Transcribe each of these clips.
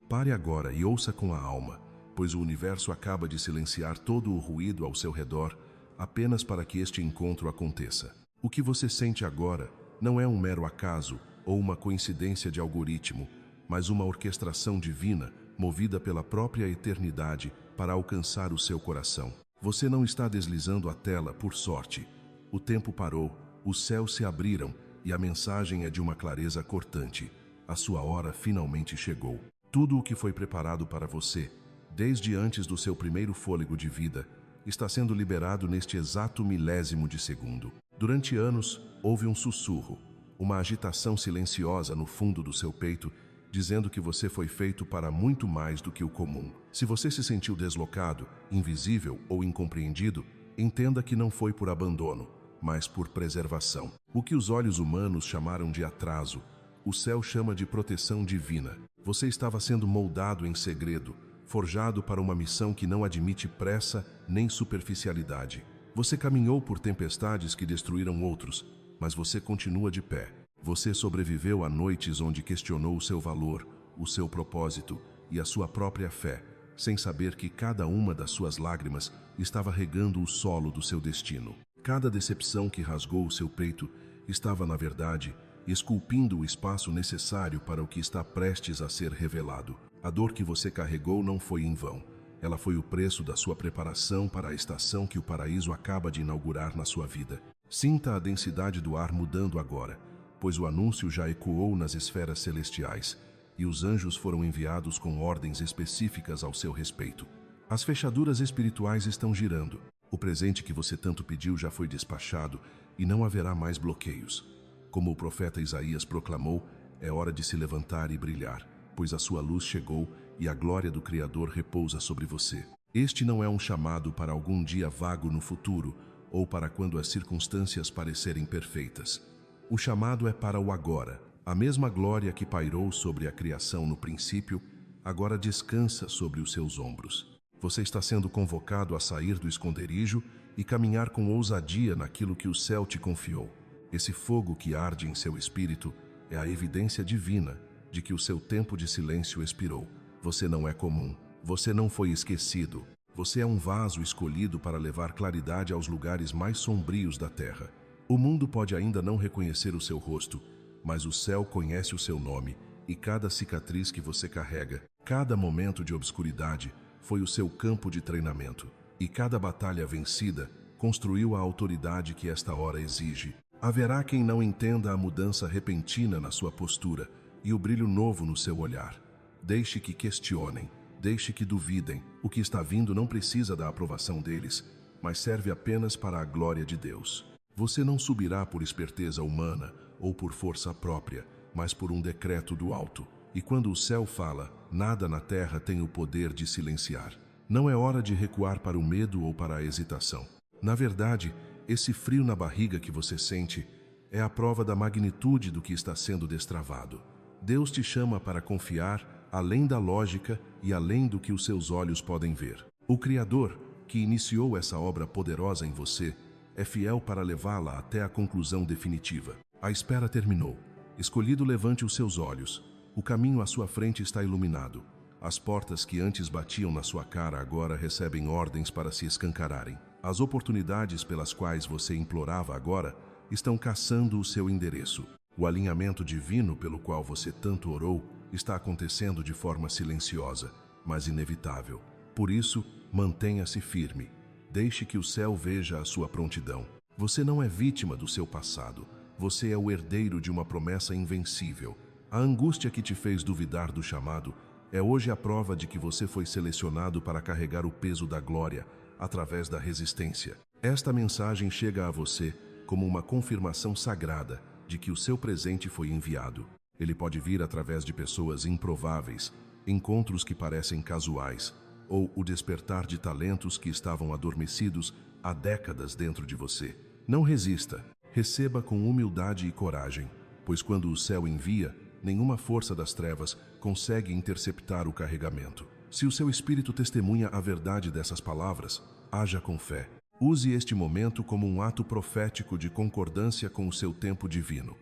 Pare agora e ouça com a alma, pois o universo acaba de silenciar todo o ruído ao seu redor, apenas para que este encontro aconteça. O que você sente agora não é um mero acaso ou uma coincidência de algoritmo, mas uma orquestração divina movida pela própria eternidade para alcançar o seu coração. Você não está deslizando a tela por sorte. O tempo parou, os céus se abriram e a mensagem é de uma clareza cortante. A sua hora finalmente chegou. Tudo o que foi preparado para você, desde antes do seu primeiro fôlego de vida, está sendo liberado neste exato milésimo de segundo. Durante anos, houve um sussurro, uma agitação silenciosa no fundo do seu peito, dizendo que você foi feito para muito mais do que o comum. Se você se sentiu deslocado, invisível ou incompreendido, entenda que não foi por abandono, mas por preservação. O que os olhos humanos chamaram de atraso, o céu chama de proteção divina. Você estava sendo moldado em segredo, forjado para uma missão que não admite pressa nem superficialidade. Você caminhou por tempestades que destruíram outros, mas você continua de pé. Você sobreviveu a noites onde questionou o seu valor, o seu propósito e a sua própria fé, sem saber que cada uma das suas lágrimas estava regando o solo do seu destino. Cada decepção que rasgou o seu peito estava, na verdade, esculpindo o espaço necessário para o que está prestes a ser revelado. A dor que você carregou não foi em vão. Ela foi o preço da sua preparação para a estação que o paraíso acaba de inaugurar na sua vida. Sinta a densidade do ar mudando agora, pois o anúncio já ecoou nas esferas celestiais e os anjos foram enviados com ordens específicas ao seu respeito. As fechaduras espirituais estão girando. O presente que você tanto pediu já foi despachado e não haverá mais bloqueios. Como o profeta Isaías proclamou, é hora de se levantar e brilhar, pois a sua luz chegou e a glória do Criador repousa sobre você. Este não é um chamado para algum dia vago no futuro ou para quando as circunstâncias parecerem perfeitas. O chamado é para o agora. A mesma glória que pairou sobre a criação no princípio, agora descansa sobre os seus ombros. Você está sendo convocado a sair do esconderijo e caminhar com ousadia naquilo que o céu te confiou. Esse fogo que arde em seu espírito é a evidência divina de que o seu tempo de silêncio expirou. Você não é comum. Você não foi esquecido. Você é um vaso escolhido para levar claridade aos lugares mais sombrios da terra. O mundo pode ainda não reconhecer o seu rosto, mas o céu conhece o seu nome e cada cicatriz que você carrega, cada momento de obscuridade foi o seu campo de treinamento. E cada batalha vencida construiu a autoridade que esta hora exige. Haverá quem não entenda a mudança repentina na sua postura e o brilho novo no seu olhar. Deixe que questionem, deixe que duvidem. O que está vindo não precisa da aprovação deles, mas serve apenas para a glória de Deus. Você não subirá por esperteza humana ou por força própria, mas por um decreto do alto. E quando o céu fala, nada na terra tem o poder de silenciar. Não é hora de recuar para o medo ou para a hesitação. Na verdade, esse frio na barriga que você sente é a prova da magnitude do que está sendo destravado. Deus te chama para confiar além da lógica e além do que os seus olhos podem ver. O Criador, que iniciou essa obra poderosa em você, é fiel para levá-la até a conclusão definitiva. A espera terminou. Escolhido, levante os seus olhos. O caminho à sua frente está iluminado. As portas que antes batiam na sua cara agora recebem ordens para se escancararem. As oportunidades pelas quais você implorava agora estão caçando o seu endereço. O alinhamento divino pelo qual você tanto orou está acontecendo de forma silenciosa, mas inevitável. Por isso, mantenha-se firme. Deixe que o céu veja a sua prontidão. Você não é vítima do seu passado. Você é o herdeiro de uma promessa invencível. A angústia que te fez duvidar do chamado é hoje a prova de que você foi selecionado para carregar o peso da glória através da resistência. Esta mensagem chega a você como uma confirmação sagrada de que o seu presente foi enviado. Ele pode vir através de pessoas improváveis, encontros que parecem casuais, ou o despertar de talentos que estavam adormecidos há décadas dentro de você. Não resista. Receba com humildade e coragem, pois quando o céu envia, nenhuma força das trevas consegue interceptar o carregamento. Se o seu espírito testemunha a verdade dessas palavras, haja com fé. Use este momento como um ato profético de concordância com o seu tempo divino.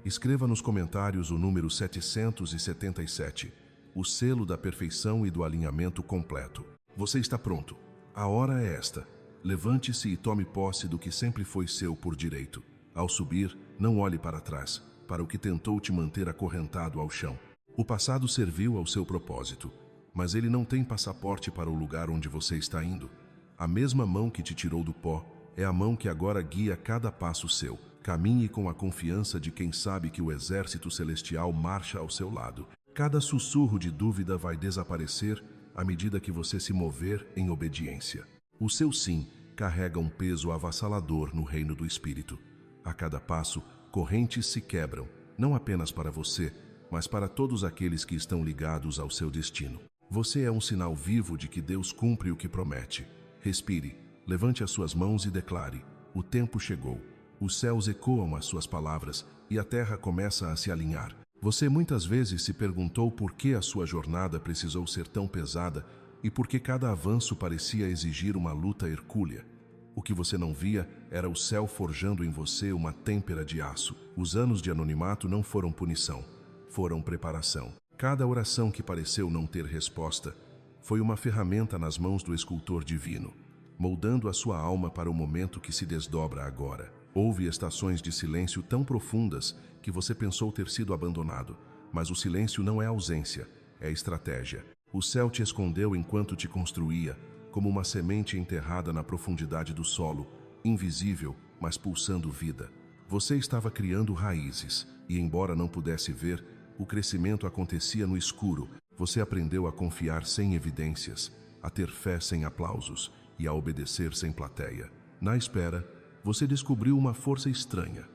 Escreva nos comentários o número 777. o selo da perfeição e do alinhamento completo. Você está pronto. A hora é esta. Levante-se e tome posse do que sempre foi seu por direito. Ao subir, não olhe para trás, para o que tentou te manter acorrentado ao chão. O passado serviu ao seu propósito, mas ele não tem passaporte para o lugar onde você está indo. A mesma mão que te tirou do pó é a mão que agora guia cada passo seu. Caminhe com a confiança de quem sabe que o exército celestial marcha ao seu lado. Cada sussurro de dúvida vai desaparecer à medida que você se mover em obediência. O seu sim carrega um peso avassalador no reino do Espírito. A cada passo, correntes se quebram, não apenas para você, mas para todos aqueles que estão ligados ao seu destino. Você é um sinal vivo de que Deus cumpre o que promete. Respire, levante as suas mãos e declare: o tempo chegou. Os céus ecoam as suas palavras e a terra começa a se alinhar. Você muitas vezes se perguntou por que a sua jornada precisou ser tão pesada e por que cada avanço parecia exigir uma luta hercúlea. O que você não via era o céu forjando em você uma têmpera de aço. Os anos de anonimato não foram punição, foram preparação. Cada oração que pareceu não ter resposta foi uma ferramenta nas mãos do escultor divino, moldando a sua alma para o momento que se desdobra agora. Houve estações de silêncio tão profundas que você pensou ter sido abandonado, mas o silêncio não é ausência, é estratégia. O céu te escondeu enquanto te construía, como uma semente enterrada na profundidade do solo, invisível, mas pulsando vida. Você estava criando raízes, e embora não pudesse ver, o crescimento acontecia no escuro. Você aprendeu a confiar sem evidências, a ter fé sem aplausos e a obedecer sem plateia. Na espera, você descobriu uma força estranha,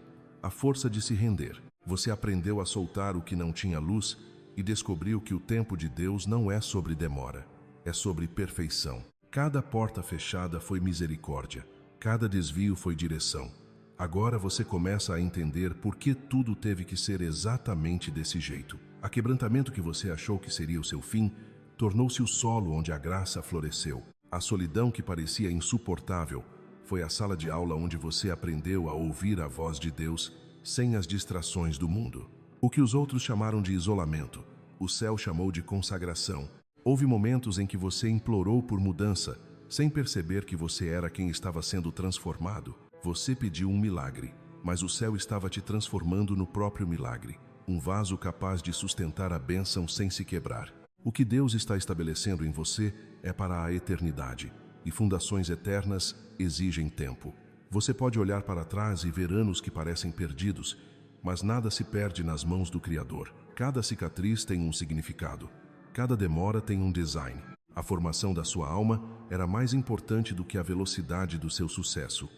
a força de se render. Você aprendeu a soltar o que não tinha luz e descobriu que o tempo de Deus não é sobre demora, é sobre perfeição. Cada porta fechada foi misericórdia, cada desvio foi direção. Agora você começa a entender por que tudo teve que ser exatamente desse jeito. O quebrantamento que você achou que seria o seu fim tornou-se o solo onde a graça floresceu. A solidão que parecia insuportável foi a sala de aula onde você aprendeu a ouvir a voz de Deus sem as distrações do mundo. O que os outros chamaram de isolamento, o céu chamou de consagração. Houve momentos em que você implorou por mudança, sem perceber que você era quem estava sendo transformado. Você pediu um milagre, mas o céu estava te transformando no próprio milagre, um vaso capaz de sustentar a bênção sem se quebrar. O que Deus está estabelecendo em você é para a eternidade, e fundações eternas exigem tempo. Você pode olhar para trás e ver anos que parecem perdidos, mas nada se perde nas mãos do Criador. Cada cicatriz tem um significado, cada demora tem um design. A formação da sua alma era mais importante do que a velocidade do seu sucesso.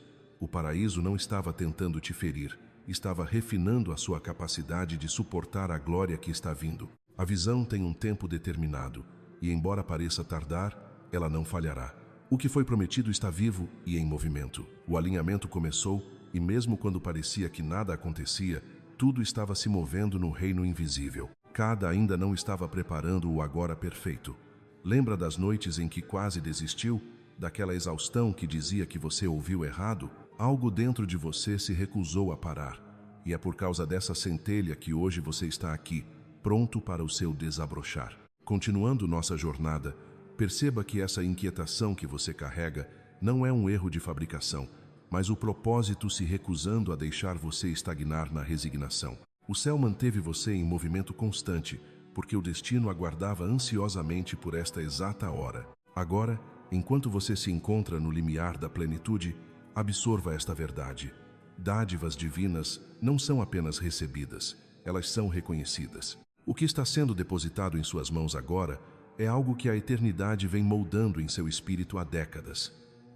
O paraíso não estava tentando te ferir, estava refinando a sua capacidade de suportar a glória que está vindo. A visão tem um tempo determinado, e embora pareça tardar, ela não falhará. O que foi prometido está vivo e em movimento. O alinhamento começou, e mesmo quando parecia que nada acontecia, tudo estava se movendo no reino invisível. Cada ainda não estava preparando o agora perfeito. Lembra das noites em que quase desistiu? Daquela exaustão que dizia que você ouviu errado? Algo dentro de você se recusou a parar. E é por causa dessa centelha que hoje você está aqui, pronto para o seu desabrochar. Continuando nossa jornada, perceba que essa inquietação que você carrega não é um erro de fabricação, mas o propósito se recusando a deixar você estagnar na resignação. O céu manteve você em movimento constante, porque o destino aguardava ansiosamente por esta exata hora. Agora, enquanto você se encontra no limiar da plenitude, absorva esta verdade. Dádivas divinas não são apenas recebidas, elas são reconhecidas. O que está sendo depositado em suas mãos agora é algo que a eternidade vem moldando em seu espírito há décadas.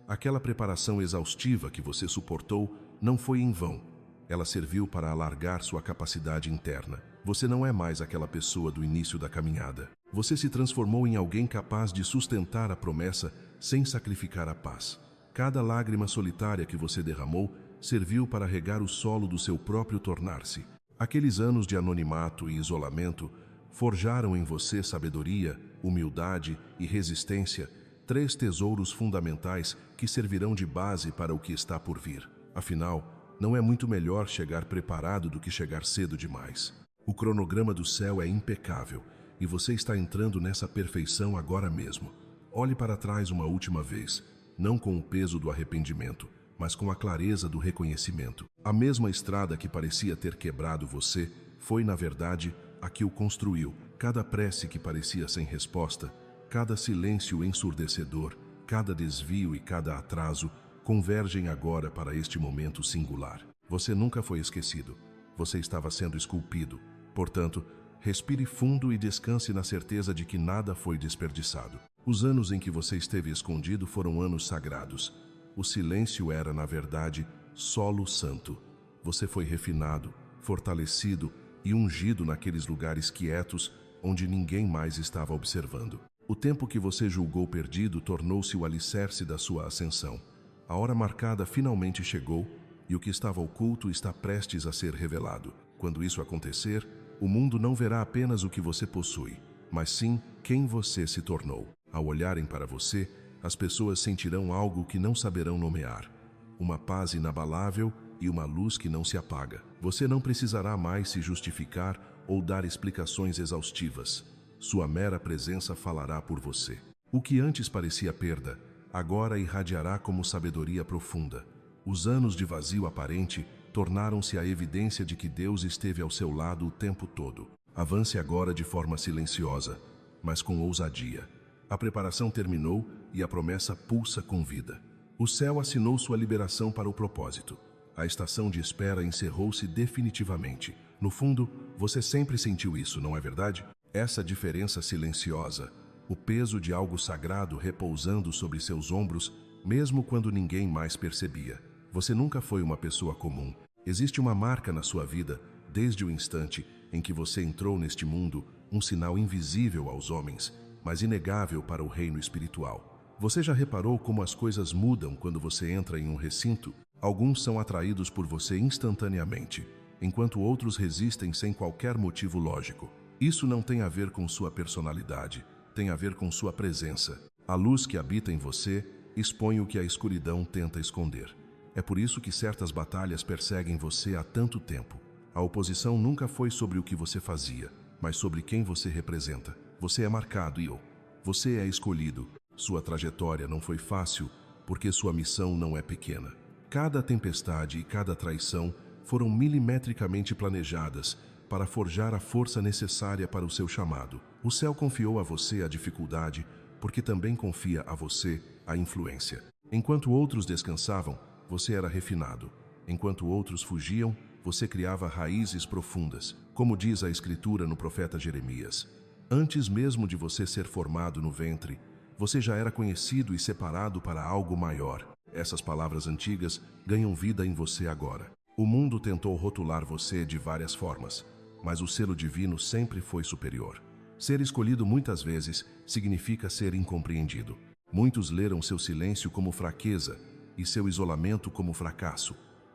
Aquela preparação exaustiva que você suportou não foi em vão. Ela serviu para alargar sua capacidade interna. Você não é mais aquela pessoa do início da caminhada. Você se transformou em alguém capaz de sustentar a promessa sem sacrificar a paz. Cada lágrima solitária que você derramou serviu para regar o solo do seu próprio tornar-se. Aqueles anos de anonimato e isolamento forjaram em você sabedoria, humildade e resistência, 3 tesouros fundamentais que servirão de base para o que está por vir. Afinal, não é muito melhor chegar preparado do que chegar cedo demais. O cronograma do céu é impecável, e você está entrando nessa perfeição agora mesmo. Olhe para trás uma última vez, não com o peso do arrependimento, mas com a clareza do reconhecimento. A mesma estrada que parecia ter quebrado você foi, na verdade, a que o construiu. Cada prece que parecia sem resposta, cada silêncio ensurdecedor, cada desvio e cada atraso convergem agora para este momento singular. Você nunca foi esquecido. Você estava sendo esculpido. Portanto, respire fundo e descanse na certeza de que nada foi desperdiçado. Os anos em que você esteve escondido foram anos sagrados. O silêncio era, na verdade, solo santo. Você foi refinado, fortalecido e ungido naqueles lugares quietos onde ninguém mais estava observando. O tempo que você julgou perdido tornou-se o alicerce da sua ascensão. A hora marcada finalmente chegou e o que estava oculto está prestes a ser revelado. Quando isso acontecer, o mundo não verá apenas o que você possui, mas sim quem você se tornou. Ao olharem para você, as pessoas sentirão algo que não saberão nomear. Uma paz inabalável e uma luz que não se apaga. Você não precisará mais se justificar ou dar explicações exaustivas. Sua mera presença falará por você. O que antes parecia perda, agora irradiará como sabedoria profunda. Os anos de vazio aparente tornaram-se a evidência de que Deus esteve ao seu lado o tempo todo. Avance agora de forma silenciosa, mas com ousadia. A preparação terminou e a promessa pulsa com vida. O céu assinou sua liberação para o propósito. A estação de espera encerrou-se definitivamente. No fundo, você sempre sentiu isso, não é verdade? Essa diferença silenciosa, o peso de algo sagrado repousando sobre seus ombros, mesmo quando ninguém mais percebia. Você nunca foi uma pessoa comum. Existe uma marca na sua vida, desde o instante em que você entrou neste mundo, um sinal invisível aos homens, mas inegável para o reino espiritual. Você já reparou como as coisas mudam quando você entra em um recinto? Alguns são atraídos por você instantaneamente, enquanto outros resistem sem qualquer motivo lógico. Isso não tem a ver com sua personalidade, tem a ver com sua presença. A luz que habita em você expõe o que a escuridão tenta esconder. É por isso que certas batalhas perseguem você há tanto tempo. A oposição nunca foi sobre o que você fazia, mas sobre quem você representa. Você é marcado e você é escolhido. Sua trajetória não foi fácil, porque sua missão não é pequena. Cada tempestade e cada traição foram milimetricamente planejadas para forjar a força necessária para o seu chamado. O céu confiou a você a dificuldade, porque também confia a você a influência. Enquanto outros descansavam, você era refinado. Enquanto outros fugiam, você criava raízes profundas. Como diz a Escritura no profeta Jeremias, antes mesmo de você ser formado no ventre, você já era conhecido e separado para algo maior. Essas palavras antigas ganham vida em você agora. O mundo tentou rotular você de várias formas, mas o selo divino sempre foi superior. Ser escolhido muitas vezes significa ser incompreendido. Muitos leram seu silêncio como fraqueza e seu isolamento como fracasso,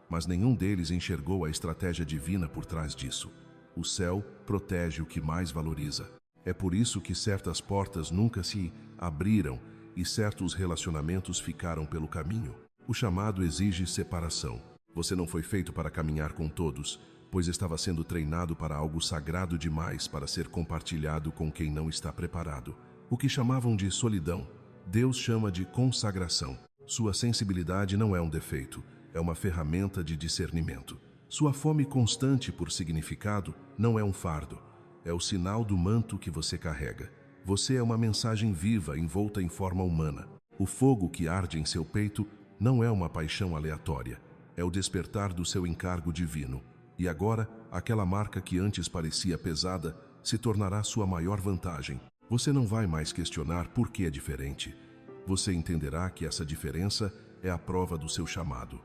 mas nenhum deles enxergou a estratégia divina por trás disso. O céu protege o que mais valoriza. É por isso que certas portas nunca se abriram e certos relacionamentos ficaram pelo caminho. O chamado exige separação. Você não foi feito para caminhar com todos, pois estava sendo treinado para algo sagrado demais para ser compartilhado com quem não está preparado. O que chamavam de solidão, Deus chama de consagração. Sua sensibilidade não é um defeito, é uma ferramenta de discernimento. Sua fome constante por significado não é um fardo, é o sinal do manto que você carrega. Você é uma mensagem viva envolta em forma humana. O fogo que arde em seu peito não é uma paixão aleatória, é o despertar do seu encargo divino. E agora, aquela marca que antes parecia pesada se tornará sua maior vantagem. Você não vai mais questionar por que é diferente. Você entenderá que essa diferença é a prova do seu chamado.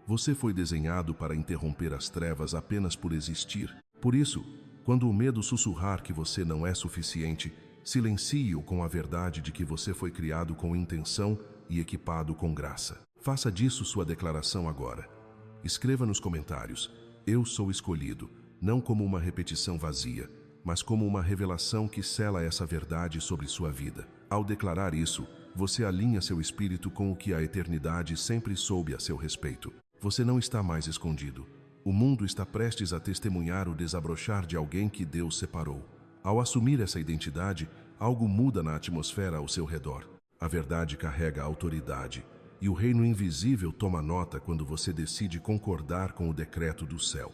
Você foi desenhado para interromper as trevas apenas por existir. Por isso, quando o medo sussurrar que você não é suficiente, silencie-o com a verdade de que você foi criado com intenção e equipado com graça. Faça disso sua declaração agora. Escreva nos comentários: eu sou escolhido, não como uma repetição vazia, mas como uma revelação que sela essa verdade sobre sua vida. Ao declarar isso, você alinha seu espírito com o que a eternidade sempre soube a seu respeito. Você não está mais escondido. O mundo está prestes a testemunhar o desabrochar de alguém que Deus separou. Ao assumir essa identidade, algo muda na atmosfera ao seu redor. A verdade carrega autoridade, e o reino invisível toma nota quando você decide concordar com o decreto do céu.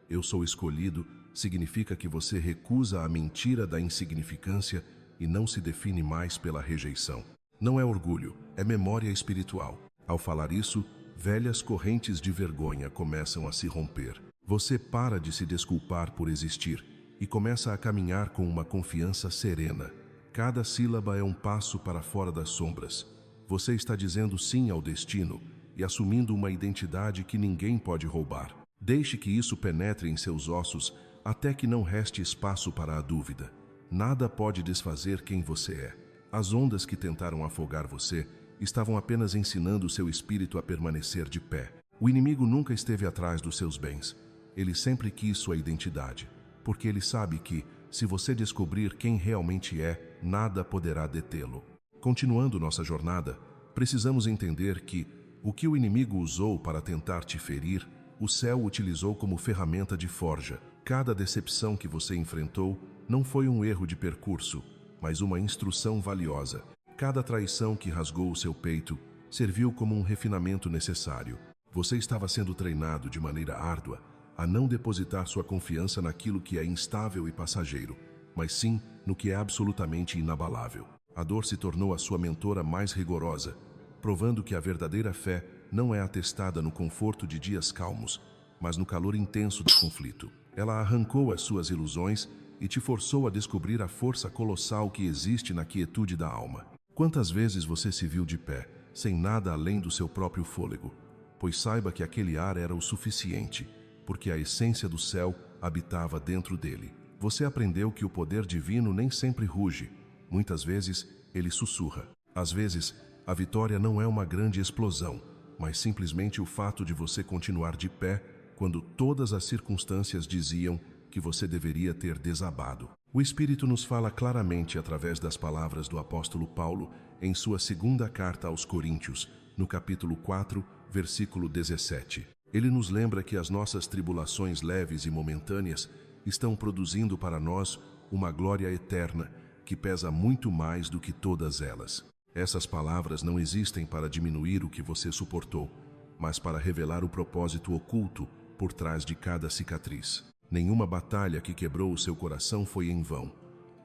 Eu sou escolhido significa que você recusa a mentira da insignificância e não se define mais pela rejeição. Não é orgulho, é memória espiritual. Ao falar isso, velhas correntes de vergonha começam a se romper. Você para de se desculpar por existir e começa a caminhar com uma confiança serena. Cada sílaba é um passo para fora das sombras. Você está dizendo sim ao destino e assumindo uma identidade que ninguém pode roubar. Deixe que isso penetre em seus ossos até que não reste espaço para a dúvida. Nada pode desfazer quem você é. As ondas que tentaram afogar você estavam apenas ensinando seu espírito a permanecer de pé. O inimigo nunca esteve atrás dos seus bens. Ele sempre quis sua identidade, porque ele sabe que, se você descobrir quem realmente é, nada poderá detê-lo. Continuando nossa jornada, precisamos entender que o que o inimigo usou para tentar te ferir, o céu utilizou como ferramenta de forja. Cada decepção que você enfrentou não foi um erro de percurso, mas uma instrução valiosa. Cada traição que rasgou o seu peito serviu como um refinamento necessário. Você estava sendo treinado de maneira árdua a não depositar sua confiança naquilo que é instável e passageiro, mas sim no que é absolutamente inabalável. A dor se tornou a sua mentora mais rigorosa, provando que a verdadeira fé não é atestada no conforto de dias calmos, mas no calor intenso do conflito. Ela arrancou as suas ilusões e te forçou a descobrir a força colossal que existe na quietude da alma. Quantas vezes você se viu de pé, sem nada além do seu próprio fôlego? Pois saiba que aquele ar era o suficiente, porque a essência do céu habitava dentro dele. Você aprendeu que o poder divino nem sempre ruge. Muitas vezes, ele sussurra. Às vezes, a vitória não é uma grande explosão, mas simplesmente o fato de você continuar de pé quando todas as circunstâncias diziam que você deveria ter desabado. O Espírito nos fala claramente através das palavras do apóstolo Paulo em sua segunda carta aos Coríntios, no capítulo 4, versículo 17. Ele nos lembra que as nossas tribulações leves e momentâneas estão produzindo para nós uma glória eterna que pesa muito mais do que todas elas. Essas palavras não existem para diminuir o que você suportou, mas para revelar o propósito oculto por trás de cada cicatriz. Nenhuma batalha que quebrou o seu coração foi em vão.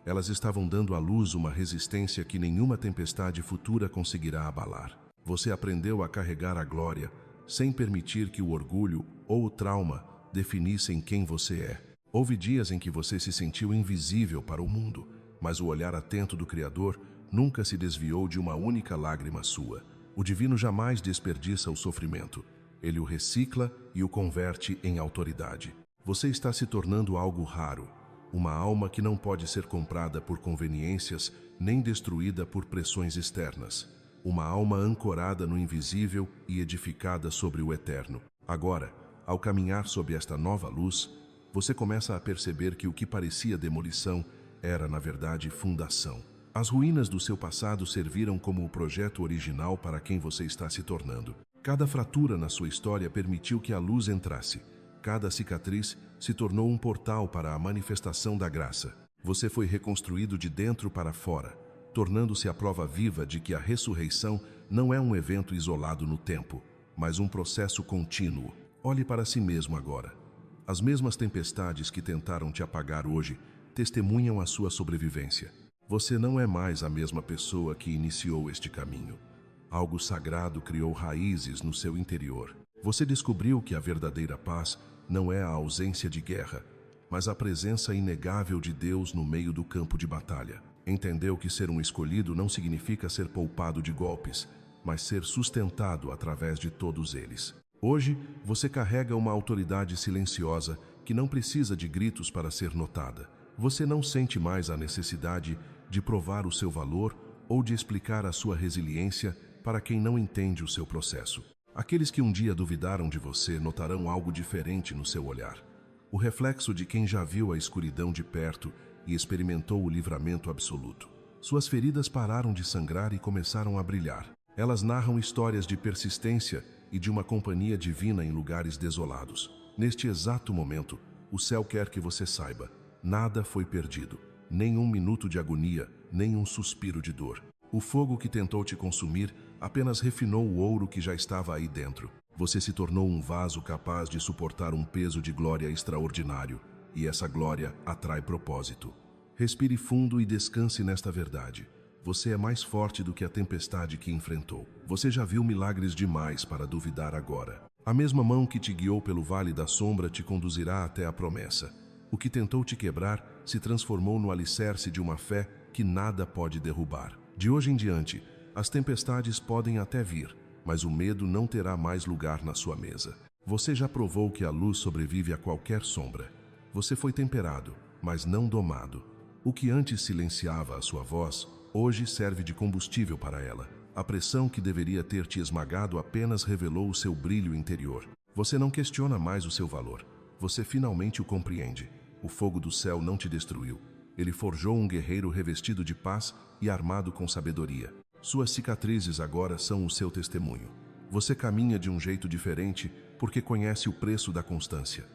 Elas estavam dando à luz uma resistência que nenhuma tempestade futura conseguirá abalar. Você aprendeu a carregar a glória, sem permitir que o orgulho ou o trauma definissem quem você é. Houve dias em que você se sentiu invisível para o mundo, mas o olhar atento do Criador nunca se desviou de uma única lágrima sua. O divino jamais desperdiça o sofrimento. Ele o recicla e o converte em autoridade. Você está se tornando algo raro, uma alma que não pode ser comprada por conveniências nem destruída por pressões externas. Uma alma ancorada no invisível e edificada sobre o eterno. Agora, ao caminhar sob esta nova luz, você começa a perceber que o que parecia demolição era, na verdade, fundação. As ruínas do seu passado serviram como o projeto original para quem você está se tornando. Cada fratura na sua história permitiu que a luz entrasse. Cada cicatriz se tornou um portal para a manifestação da graça. Você foi reconstruído de dentro para fora, tornando-se a prova viva de que a ressurreição não é um evento isolado no tempo, mas um processo contínuo. Olhe para si mesmo agora. As mesmas tempestades que tentaram te apagar hoje testemunham a sua sobrevivência. Você não é mais a mesma pessoa que iniciou este caminho. Algo sagrado criou raízes no seu interior. Você descobriu que a verdadeira paz não é a ausência de guerra, mas a presença inegável de Deus no meio do campo de batalha. Entendeu que ser um escolhido não significa ser poupado de golpes, mas ser sustentado através de todos eles. Hoje, você carrega uma autoridade silenciosa que não precisa de gritos para ser notada. Você não sente mais a necessidade de provar o seu valor ou de explicar a sua resiliência para quem não entende o seu processo. Aqueles que um dia duvidaram de você notarão algo diferente no seu olhar. O reflexo de quem já viu a escuridão de perto e experimentou o livramento absoluto. Suas feridas pararam de sangrar e começaram a brilhar. Elas narram histórias de persistência e de uma companhia divina em lugares desolados. Neste exato momento, o céu quer que você saiba: nada foi perdido. nem um minuto de agonia, nem um suspiro de dor. O fogo que tentou te consumir apenas refinou o ouro que já estava aí dentro. Você se tornou um vaso capaz de suportar um peso de glória extraordinário, e essa glória atrai propósito. Respire fundo e descanse nesta verdade. Você é mais forte do que a tempestade que enfrentou. Você já viu milagres demais para duvidar agora. A mesma mão que te guiou pelo vale da sombra te conduzirá até a promessa. O que tentou te quebrar se transformou no alicerce de uma fé que nada pode derrubar. De hoje em diante, as tempestades podem até vir, mas o medo não terá mais lugar na sua mesa. Você já provou que a luz sobrevive a qualquer sombra. Você foi temperado, mas não domado. O que antes silenciava a sua voz, hoje serve de combustível para ela. A pressão que deveria ter te esmagado apenas revelou o seu brilho interior. Você não questiona mais o seu valor. Você finalmente o compreende. O fogo do céu não te destruiu. Ele forjou um guerreiro revestido de paz e armado com sabedoria. Suas cicatrizes agora são o seu testemunho. Você caminha de um jeito diferente porque conhece o preço da constância.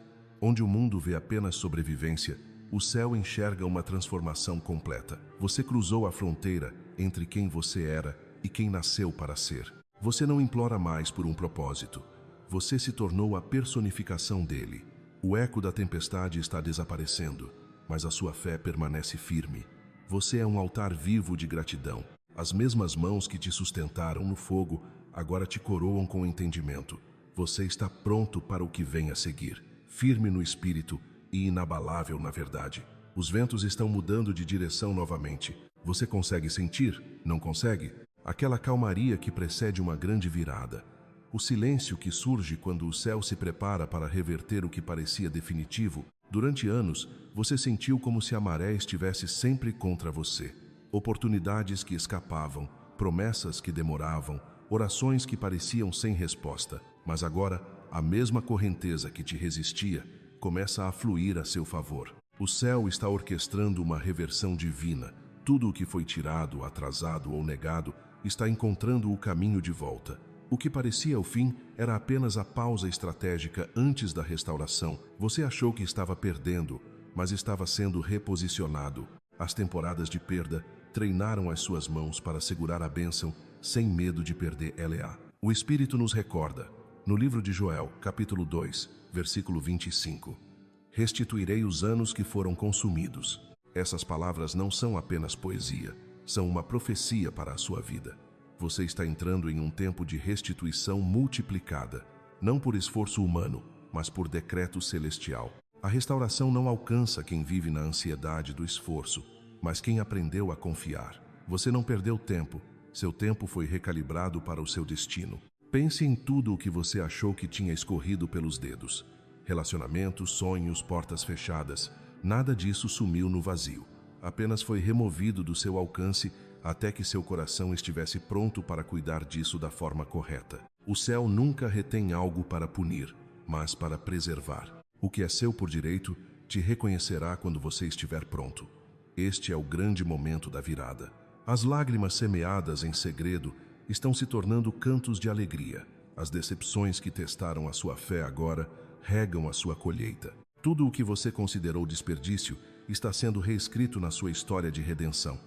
Onde o mundo vê apenas sobrevivência, o céu enxerga uma transformação completa. Você cruzou a fronteira entre quem você era e quem nasceu para ser. Você não implora mais por um propósito. Você se tornou a personificação dele. O eco da tempestade está desaparecendo, mas a sua fé permanece firme. Você é um altar vivo de gratidão. As mesmas mãos que te sustentaram no fogo agora te coroam com entendimento. Você está pronto para o que vem a seguir, firme no espírito e inabalável na verdade. Os ventos estão mudando de direção novamente. Você consegue sentir? Não consegue? Aquela calmaria que precede uma grande virada. O silêncio que surge quando o céu se prepara para reverter o que parecia definitivo. Durante anos, você sentiu como se a maré estivesse sempre contra você. Oportunidades que escapavam, promessas que demoravam, orações que pareciam sem resposta. Mas agora, a mesma correnteza que te resistia começa a fluir a seu favor. O céu está orquestrando uma reversão divina. Tudo o que foi tirado, atrasado ou negado está encontrando o caminho de volta. O que parecia o fim era apenas a pausa estratégica antes da restauração. Você achou que estava perdendo, mas estava sendo reposicionado. As temporadas de perda treinaram as suas mãos para segurar a bênção sem medo de perder ela. O Espírito nos recorda, no livro de Joel, capítulo 2, versículo 25. Restituirei os anos que foram consumidos. Essas palavras não são apenas poesia, são uma profecia para a sua vida. Você está entrando em um tempo de restituição multiplicada, não por esforço humano, mas por decreto celestial. A restauração não alcança quem vive na ansiedade do esforço, mas quem aprendeu a confiar. Você não perdeu tempo, seu tempo foi recalibrado para o seu destino. Pense em tudo o que você achou que tinha escorrido pelos dedos. Relacionamentos, sonhos, portas fechadas. Nada disso sumiu no vazio. Apenas foi removido do seu alcance até que seu coração estivesse pronto para cuidar disso da forma correta. O céu nunca retém algo para punir, mas para preservar. O que é seu por direito te reconhecerá quando você estiver pronto. Este é o grande momento da virada. As lágrimas semeadas em segredo estão se tornando cantos de alegria. As decepções que testaram a sua fé agora regam a sua colheita. Tudo o que você considerou desperdício está sendo reescrito na sua história de redenção.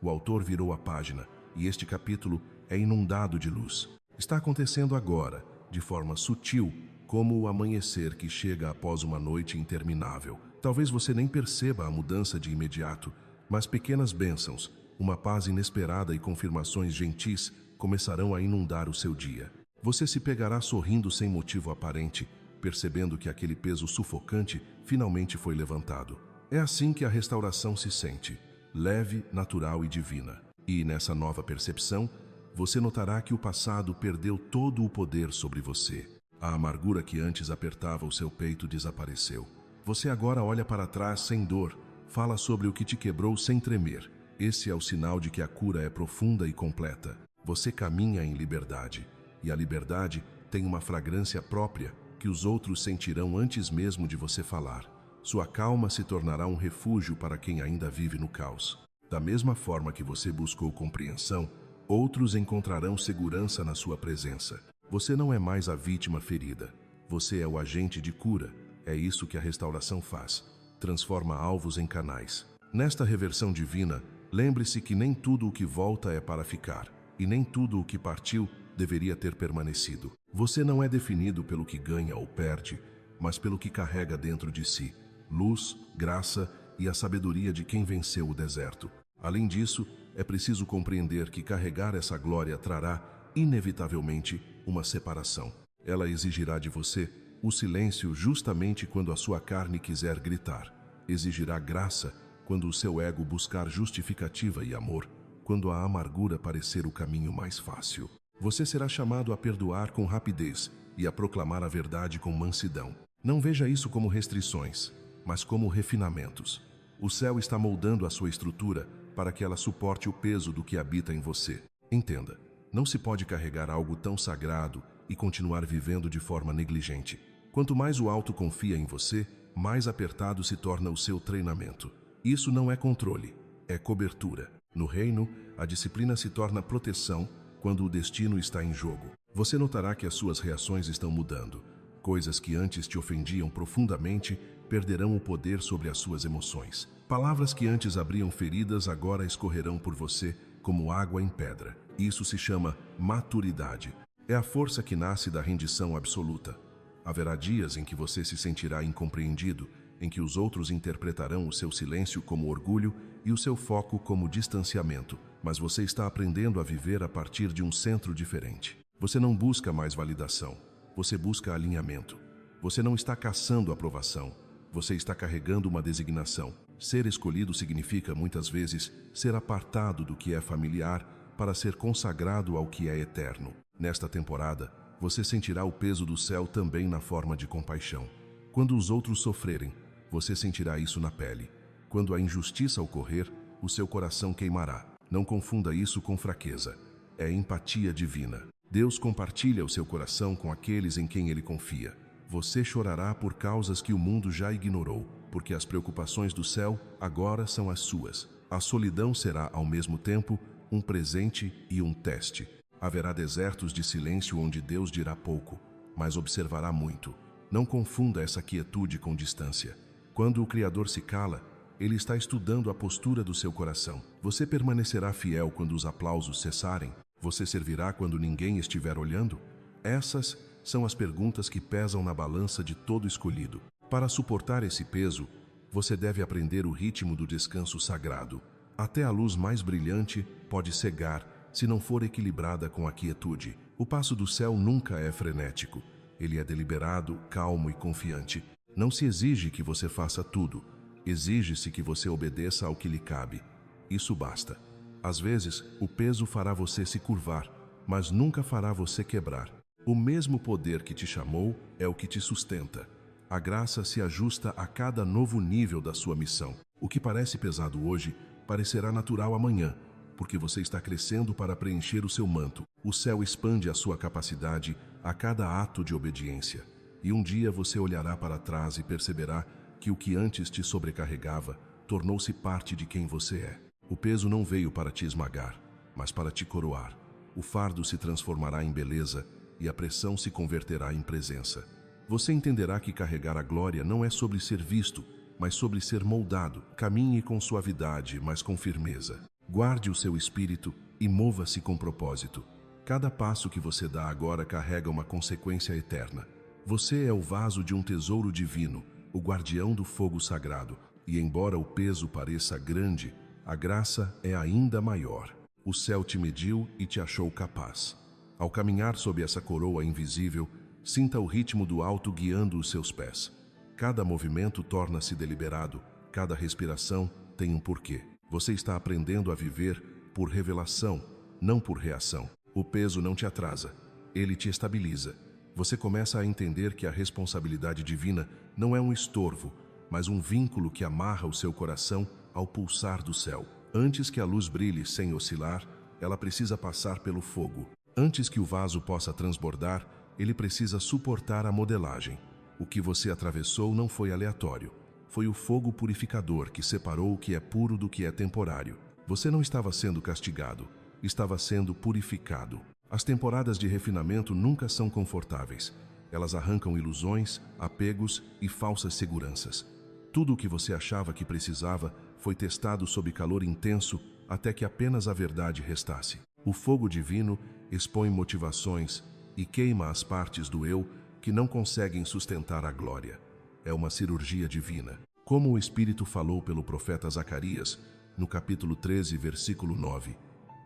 O autor virou a página e este capítulo é inundado de luz. Está acontecendo agora, de forma sutil, como o amanhecer que chega após uma noite interminável. Talvez você nem perceba a mudança de imediato, mas pequenas bênçãos, uma paz inesperada e confirmações gentis começarão a inundar o seu dia. Você se pegará sorrindo sem motivo aparente, percebendo que aquele peso sufocante finalmente foi levantado. É assim que a restauração se sente, leve, natural e divina. E nessa nova percepção, você notará que o passado perdeu todo o poder sobre você. A amargura que antes apertava o seu peito desapareceu. Você agora olha para trás sem dor, fala sobre o que te quebrou sem tremer. Esse é o sinal de que a cura é profunda e completa. Você caminha em liberdade, e a liberdade tem uma fragrância própria que os outros sentirão antes mesmo de você falar. Sua calma se tornará um refúgio para quem ainda vive no caos. Da mesma forma que você buscou compreensão, outros encontrarão segurança na sua presença. Você não é mais a vítima ferida. Você é o agente de cura. É isso que a restauração faz. Transforma alvos em canais. Nesta reversão divina, lembre-se que nem tudo o que volta é para ficar, e nem tudo o que partiu deveria ter permanecido. Você não é definido pelo que ganha ou perde, mas pelo que carrega dentro de si: luz, graça e a sabedoria de quem venceu o deserto. Além disso, é preciso compreender que carregar essa glória trará, inevitavelmente, uma separação. Ela exigirá de você o silêncio justamente quando a sua carne quiser gritar. Exigirá graça quando o seu ego buscar justificativa e amor, quando a amargura parecer o caminho mais fácil. Você será chamado a perdoar com rapidez e a proclamar a verdade com mansidão. Não veja isso como restrições, mas como refinamentos. O céu está moldando a sua estrutura para que ela suporte o peso do que habita em você. Entenda, não se pode carregar algo tão sagrado e continuar vivendo de forma negligente. Quanto mais o alto confia em você, mais apertado se torna o seu treinamento. Isso não é controle, é cobertura. No reino, a disciplina se torna proteção quando o destino está em jogo. Você notará que as suas reações estão mudando. Coisas que antes te ofendiam profundamente perderão o poder sobre as suas emoções. Palavras que antes abriam feridas agora escorrerão por você como água em pedra. Isso se chama maturidade. É a força que nasce da rendição absoluta. Haverá dias em que você se sentirá incompreendido, em que os outros interpretarão o seu silêncio como orgulho e o seu foco como distanciamento, mas você está aprendendo a viver a partir de um centro diferente. Você não busca mais validação, você busca alinhamento. Você não está caçando aprovação, você está carregando uma designação. Ser escolhido significa, muitas vezes, ser apartado do que é familiar para ser consagrado ao que é eterno. Nesta temporada, você sentirá o peso do céu também na forma de compaixão. Quando os outros sofrerem, você sentirá isso na pele. Quando a injustiça ocorrer, o seu coração queimará. Não confunda isso com fraqueza. É empatia divina. Deus compartilha o seu coração com aqueles em quem Ele confia. Você chorará por causas que o mundo já ignorou, porque as preocupações do céu agora são as suas. A solidão será, ao mesmo tempo, um presente e um teste. Haverá desertos de silêncio onde Deus dirá pouco, mas observará muito. Não confunda essa quietude com distância. Quando o Criador se cala, Ele está estudando a postura do seu coração. Você permanecerá fiel quando os aplausos cessarem? Você servirá quando ninguém estiver olhando? Essas são as perguntas que pesam na balança de todo escolhido. Para suportar esse peso, você deve aprender o ritmo do descanso sagrado. Até a luz mais brilhante pode cegar se não for equilibrada com a quietude. O passo do céu nunca é frenético. Ele é deliberado, calmo e confiante. Não se exige que você faça tudo. Exige-se que você obedeça ao que lhe cabe. Isso basta. Às vezes, o peso fará você se curvar, mas nunca fará você quebrar. O mesmo poder que te chamou é o que te sustenta. A graça se ajusta a cada novo nível da sua missão. O que parece pesado hoje parecerá natural amanhã, porque você está crescendo para preencher o seu manto. O céu expande a sua capacidade a cada ato de obediência. E um dia você olhará para trás e perceberá que o que antes te sobrecarregava tornou-se parte de quem você é. O peso não veio para te esmagar, mas para te coroar. O fardo se transformará em beleza e a pressão se converterá em presença. Você entenderá que carregar a glória não é sobre ser visto, mas sobre ser moldado. Caminhe com suavidade, mas com firmeza. Guarde o seu espírito e mova-se com propósito. Cada passo que você dá agora carrega uma consequência eterna. Você é o vaso de um tesouro divino, o guardião do fogo sagrado. E embora o peso pareça grande, a graça é ainda maior. O céu te mediu e te achou capaz. Ao caminhar sob essa coroa invisível, sinta o ritmo do alto guiando os seus pés. Cada movimento torna-se deliberado, cada respiração tem um porquê. Você está aprendendo a viver por revelação, não por reação. O peso não te atrasa, ele te estabiliza. Você começa a entender que a responsabilidade divina não é um estorvo, mas um vínculo que amarra o seu coração ao pulsar do céu. Antes que a luz brilhe sem oscilar, ela precisa passar pelo fogo. Antes que o vaso possa transbordar, ele precisa suportar a modelagem. O que você atravessou não foi aleatório. Foi o fogo purificador que separou o que é puro do que é temporário. Você não estava sendo castigado, estava sendo purificado. As temporadas de refinamento nunca são confortáveis. Elas arrancam ilusões, apegos e falsas seguranças. Tudo o que você achava que precisava foi testado sob calor intenso até que apenas a verdade restasse. O fogo divino expõe motivações e queima as partes do eu que não conseguem sustentar a glória. É uma cirurgia divina. Como o Espírito falou pelo profeta Zacarias, no capítulo 13, versículo 9,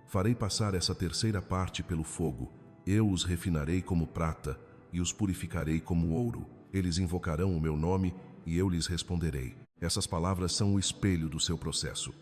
farei passar essa terceira parte pelo fogo. Eu os refinarei como prata e os purificarei como ouro. Eles invocarão o meu nome e eu lhes responderei. Essas palavras são o espelho do seu processo.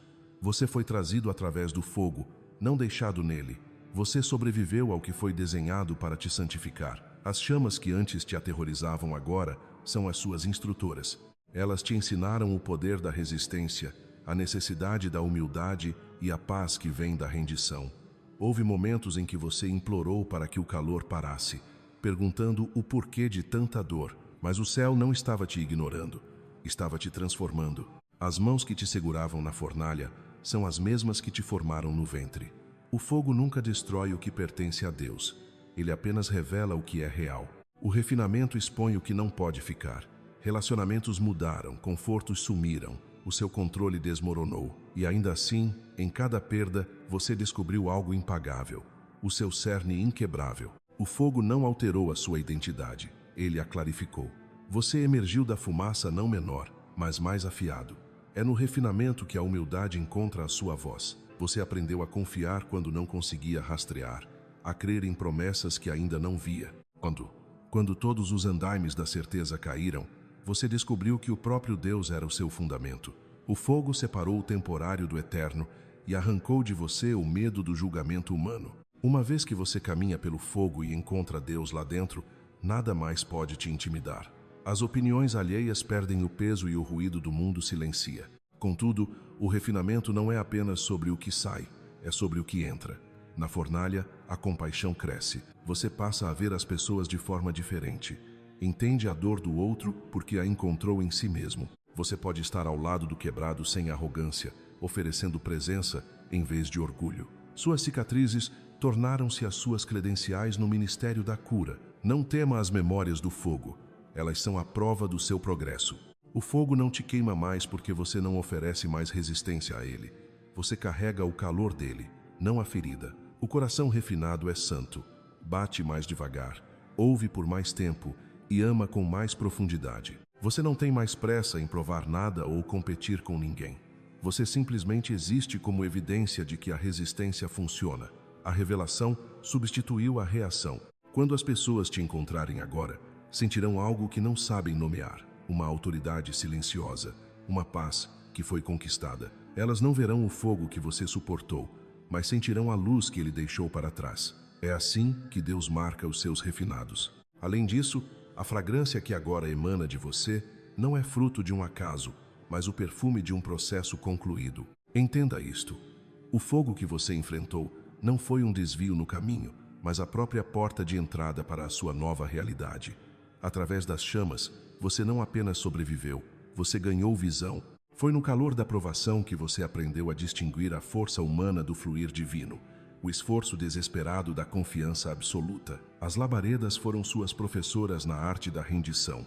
Você foi trazido através do fogo, não deixado nele. Você sobreviveu ao que foi desenhado para te santificar. As chamas que antes te aterrorizavam agora são as suas instrutoras. Elas te ensinaram o poder da resistência, a necessidade da humildade e a paz que vem da rendição. Houve momentos em que você implorou para que o calor parasse, perguntando o porquê de tanta dor, mas o céu não estava te ignorando, estava te transformando. As mãos que te seguravam na fornalha são as mesmas que te formaram no ventre. O fogo nunca destrói o que pertence a Deus, ele apenas revela o que é real. O refinamento expõe o que não pode ficar. Relacionamentos mudaram, confortos sumiram, o seu controle desmoronou. E ainda assim, em cada perda, você descobriu algo impagável, o seu cerne inquebrável. O fogo não alterou a sua identidade, ele a clarificou. Você emergiu da fumaça não menor, mas mais afiado. É no refinamento que a humildade encontra a sua voz. Você aprendeu a confiar quando não conseguia rastrear, a crer em promessas que ainda não via. Quando todos os andaimes da certeza caíram, você descobriu que o próprio Deus era o seu fundamento. O fogo separou o temporário do eterno e arrancou de você o medo do julgamento humano. Uma vez que você caminha pelo fogo e encontra Deus lá dentro, nada mais pode te intimidar. As opiniões alheias perdem o peso e o ruído do mundo silencia. Contudo, o refinamento não é apenas sobre o que sai, é sobre o que entra. Na fornalha, a compaixão cresce. Você passa a ver as pessoas de forma diferente. Entende a dor do outro porque a encontrou em si mesmo. Você pode estar ao lado do quebrado sem arrogância, oferecendo presença em vez de orgulho. Suas cicatrizes tornaram-se as suas credenciais no ministério da cura. Não tema as memórias do fogo. Elas são a prova do seu progresso. O fogo não te queima mais porque você não oferece mais resistência a ele. Você carrega o calor dele, não a ferida. O coração refinado é santo. Bate mais devagar, ouve por mais tempo e ama com mais profundidade. Você não tem mais pressa em provar nada ou competir com ninguém. Você simplesmente existe como evidência de que a resistência funciona. A revelação substituiu a reação. Quando as pessoas te encontrarem agora, sentirão algo que não sabem nomear. Uma autoridade silenciosa, uma paz que foi conquistada. Elas não verão o fogo que você suportou, mas sentirão a luz que ele deixou para trás. É assim que Deus marca os seus refinados. Além disso, a fragrância que agora emana de você não é fruto de um acaso, mas o perfume de um processo concluído. Entenda isto. O fogo que você enfrentou não foi um desvio no caminho, mas a própria porta de entrada para a sua nova realidade. Através das chamas, você não apenas sobreviveu, você ganhou visão. Foi no calor da provação que você aprendeu a distinguir a força humana do fluir divino, o esforço desesperado da confiança absoluta. As labaredas foram suas professoras na arte da rendição,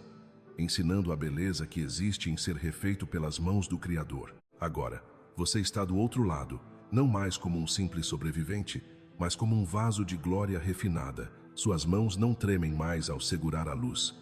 ensinando a beleza que existe em ser refeito pelas mãos do Criador. Agora, você está do outro lado, não mais como um simples sobrevivente, mas como um vaso de glória refinada. Suas mãos não tremem mais ao segurar a luz,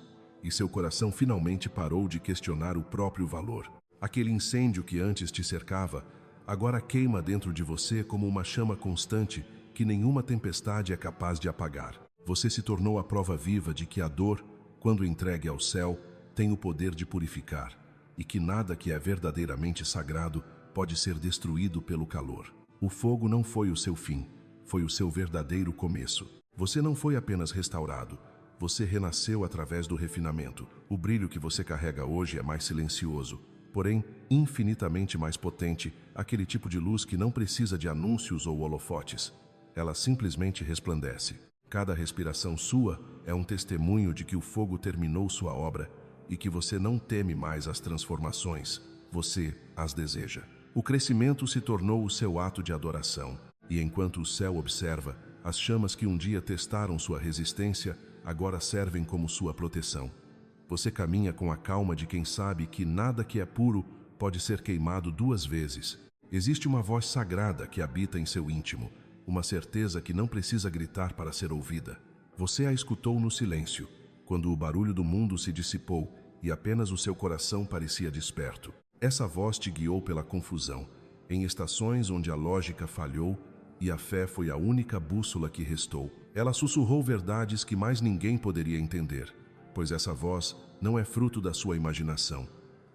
e seu coração finalmente parou de questionar o próprio valor. Aquele incêndio que antes te cercava, agora queima dentro de você como uma chama constante que nenhuma tempestade é capaz de apagar. Você se tornou a prova viva de que a dor, quando entregue ao céu, tem o poder de purificar, e que nada que é verdadeiramente sagrado pode ser destruído pelo calor. O fogo não foi o seu fim, foi o seu verdadeiro começo. Você não foi apenas restaurado, você renasceu através do refinamento. O brilho que você carrega hoje é mais silencioso, porém infinitamente mais potente, aquele tipo de luz que não precisa de anúncios ou holofotes. Ela simplesmente resplandece. Cada respiração sua é um testemunho de que o fogo terminou sua obra e que você não teme mais as transformações, você as deseja. O crescimento se tornou o seu ato de adoração, e enquanto o céu observa, as chamas que um dia testaram sua resistência agora servem como sua proteção. Você caminha com a calma de quem sabe que nada que é puro pode ser queimado 2 vezes. Existe uma voz sagrada que habita em seu íntimo, uma certeza que não precisa gritar para ser ouvida. Você a escutou no silêncio, quando o barulho do mundo se dissipou e apenas o seu coração parecia desperto. Essa voz te guiou pela confusão, em estações onde a lógica falhou e a fé foi a única bússola que restou. Ela sussurrou verdades que mais ninguém poderia entender, pois essa voz não é fruto da sua imaginação,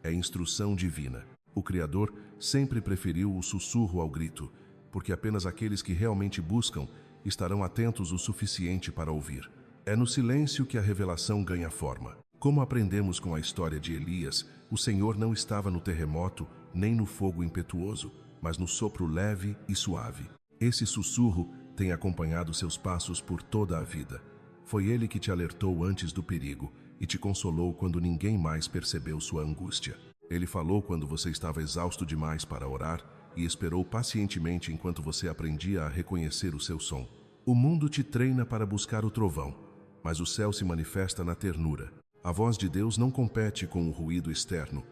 é instrução divina. O Criador sempre preferiu o sussurro ao grito, porque apenas aqueles que realmente buscam estarão atentos o suficiente para ouvir. É no silêncio que a revelação ganha forma. Como aprendemos com a história de Elias, o Senhor não estava no terremoto nem no fogo impetuoso, mas no sopro leve e suave. Esse sussurro tem acompanhado seus passos por toda a vida. Foi ele que te alertou antes do perigo e te consolou quando ninguém mais percebeu sua angústia. Ele falou quando você estava exausto demais para orar e esperou pacientemente enquanto você aprendia a reconhecer o seu som. O mundo te treina para buscar o trovão, mas o céu se manifesta na ternura. A voz de Deus não compete com o ruído externo.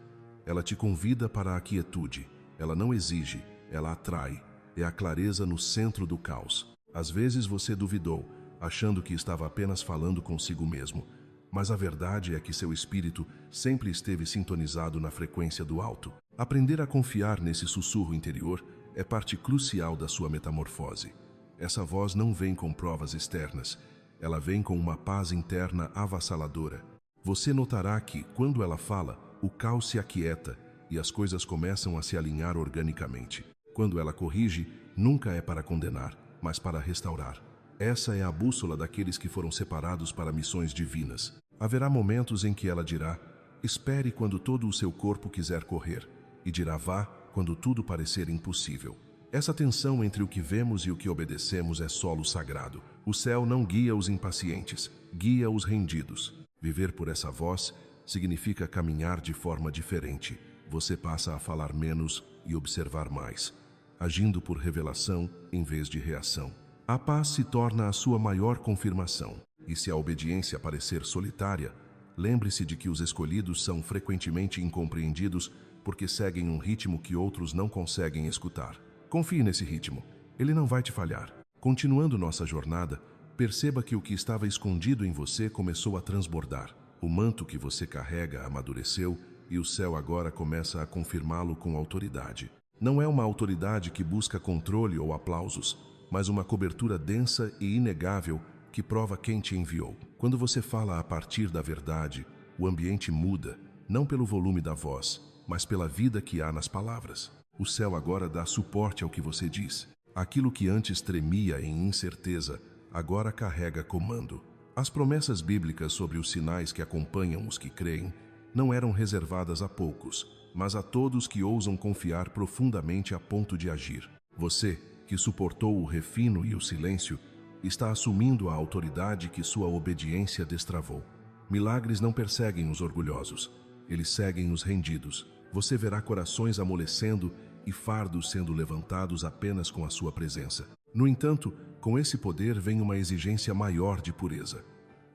Ela te convida para a quietude. Ela não exige, ela atrai. É a clareza no centro do caos. Às vezes você duvidou, achando que estava apenas falando consigo mesmo. Mas a verdade é que seu espírito sempre esteve sintonizado na frequência do alto. Aprender a confiar nesse sussurro interior é parte crucial da sua metamorfose. Essa voz não vem com provas externas, ela vem com uma paz interna avassaladora. Você notará que, quando ela fala, o caos se aquieta e as coisas começam a se alinhar organicamente. Quando ela corrige, nunca é para condenar, mas para restaurar. Essa é a bússola daqueles que foram separados para missões divinas. Haverá momentos em que ela dirá, espere quando todo o seu corpo quiser correr, e dirá vá quando tudo parecer impossível. Essa tensão entre o que vemos e o que obedecemos é solo sagrado. O céu não guia os impacientes, guia os rendidos. Viver por essa voz significa caminhar de forma diferente. Você passa a falar menos e observar mais, agindo por revelação em vez de reação. A paz se torna a sua maior confirmação. E se a obediência parecer solitária, lembre-se de que os escolhidos são frequentemente incompreendidos porque seguem um ritmo que outros não conseguem escutar. Confie nesse ritmo, ele não vai te falhar. Continuando nossa jornada, perceba que o que estava escondido em você começou a transbordar. O manto que você carrega amadureceu e o céu agora começa a confirmá-lo com autoridade. Não é uma autoridade que busca controle ou aplausos, mas uma cobertura densa e inegável que prova quem te enviou. Quando você fala a partir da verdade, o ambiente muda, não pelo volume da voz, mas pela vida que há nas palavras. O céu agora dá suporte ao que você diz. Aquilo que antes tremia em incerteza, agora carrega comando. As promessas bíblicas sobre os sinais que acompanham os que creem não eram reservadas a poucos, mas a todos que ousam confiar profundamente a ponto de agir. Você, que suportou o refino e o silêncio, está assumindo a autoridade que sua obediência destravou. Milagres não perseguem os orgulhosos, eles seguem os rendidos. Você verá corações amolecendo e fardos sendo levantados apenas com a sua presença. No entanto, com esse poder vem uma exigência maior de pureza.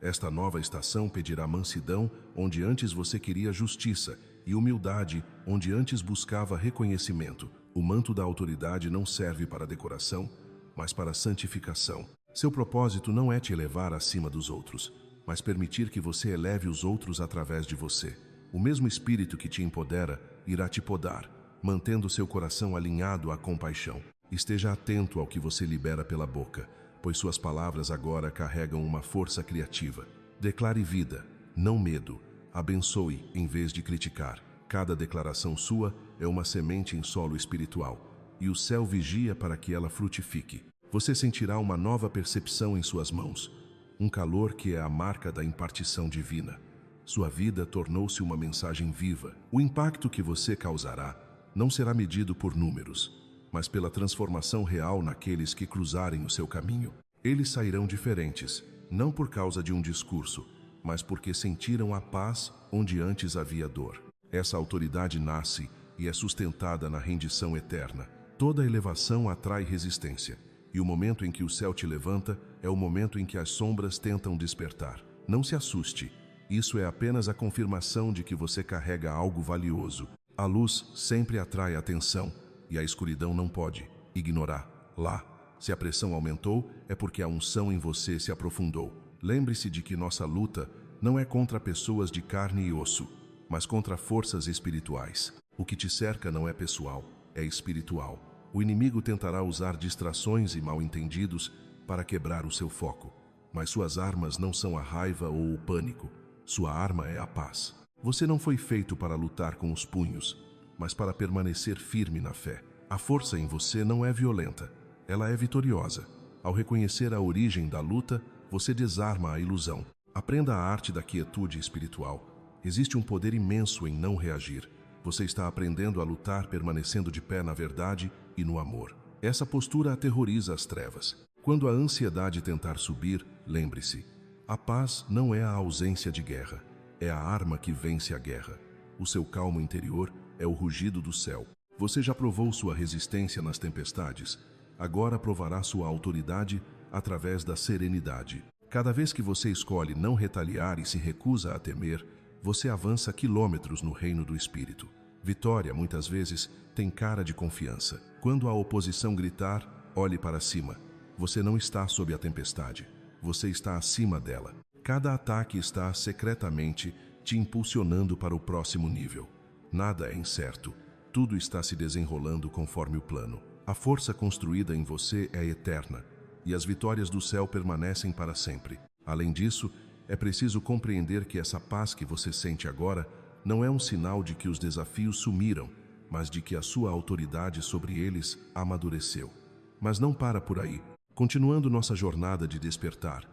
Esta nova estação pedirá mansidão onde antes você queria justiça e humildade onde antes buscava reconhecimento. O manto da autoridade não serve para decoração, mas para santificação. Seu propósito não é te elevar acima dos outros, mas permitir que você eleve os outros através de você. O mesmo Espírito que te empodera irá te podar, mantendo seu coração alinhado à compaixão. Esteja atento ao que você libera pela boca, pois suas palavras agora carregam uma força criativa. Declare vida, não medo. Abençoe em vez de criticar. Cada declaração sua é uma semente em solo espiritual, e o céu vigia para que ela frutifique. Você sentirá uma nova percepção em suas mãos, um calor que é a marca da impartição divina. Sua vida tornou-se uma mensagem viva. O impacto que você causará não será medido por números, mas pela transformação real naqueles que cruzarem o seu caminho. Eles sairão diferentes, não por causa de um discurso, mas porque sentiram a paz onde antes havia dor. Essa autoridade nasce e é sustentada na rendição eterna. Toda elevação atrai resistência, e o momento em que o céu te levanta é o momento em que as sombras tentam despertar. Não se assuste, isso é apenas a confirmação de que você carrega algo valioso. A luz sempre atrai atenção e a escuridão não pode ignorar. Lá, se a pressão aumentou, é porque a unção em você se aprofundou. Lembre-se de que nossa luta não é contra pessoas de carne e osso, mas contra forças espirituais. O que te cerca não é pessoal, é espiritual. O inimigo tentará usar distrações e mal-entendidos para quebrar o seu foco. Mas suas armas não são a raiva ou o pânico. Sua arma é a paz. Você não foi feito para lutar com os punhos, mas para permanecer firme na fé. A força em você não é violenta, ela é vitoriosa. Ao reconhecer a origem da luta, você desarma a ilusão. Aprenda a arte da quietude espiritual. Existe um poder imenso em não reagir. Você está aprendendo a lutar permanecendo de pé na verdade e no amor. Essa postura aterroriza as trevas. Quando a ansiedade tentar subir, lembre-se, a paz não é a ausência de guerra, é a arma que vence a guerra. O seu calmo interior é o rugido do céu. Você já provou sua resistência nas tempestades, agora provará sua autoridade através da serenidade. Cada vez que você escolhe não retaliar e se recusa a temer, você avança quilômetros no reino do Espírito. Vitória, muitas vezes, tem cara de confiança. Quando a oposição gritar, olhe para cima. Você não está sob a tempestade, você está acima dela. Cada ataque está secretamente te impulsionando para o próximo nível. Nada é incerto, tudo está se desenrolando conforme o plano. A força construída em você é eterna, e as vitórias do céu permanecem para sempre. Além disso, é preciso compreender que essa paz que você sente agora não é um sinal de que os desafios sumiram, mas de que a sua autoridade sobre eles amadureceu. Mas não para por aí. Continuando nossa jornada de despertar,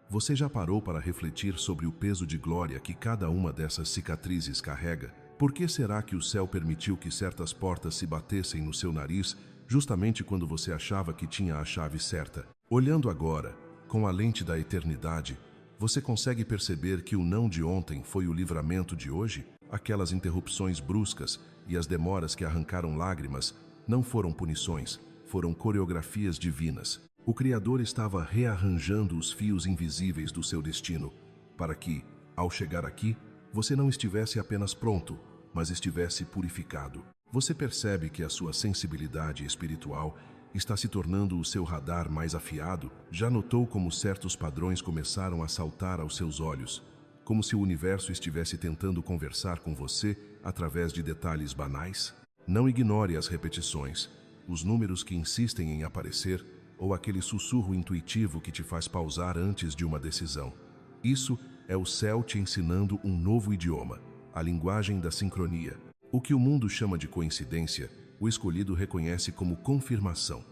você já parou para refletir sobre o peso de glória que cada uma dessas cicatrizes carrega? Por que será que o céu permitiu que certas portas se batessem no seu nariz justamente quando você achava que tinha a chave certa? Olhando agora, com a lente da eternidade, você consegue perceber que o não de ontem foi o livramento de hoje? Aquelas interrupções bruscas e as demoras que arrancaram lágrimas não foram punições, foram coreografias divinas. O Criador estava rearranjando os fios invisíveis do seu destino, para que, ao chegar aqui, você não estivesse apenas pronto, mas estivesse purificado. Você percebe que a sua sensibilidade espiritual está se tornando o seu radar mais afiado? Já notou como certos padrões começaram a saltar aos seus olhos, como se o universo estivesse tentando conversar com você através de detalhes banais? Não ignore as repetições, os números que insistem em aparecer, ou aquele sussurro intuitivo que te faz pausar antes de uma decisão. Isso é o céu te ensinando um novo idioma, a linguagem da sincronia. O que o mundo chama de coincidência, o escolhido reconhece como confirmação.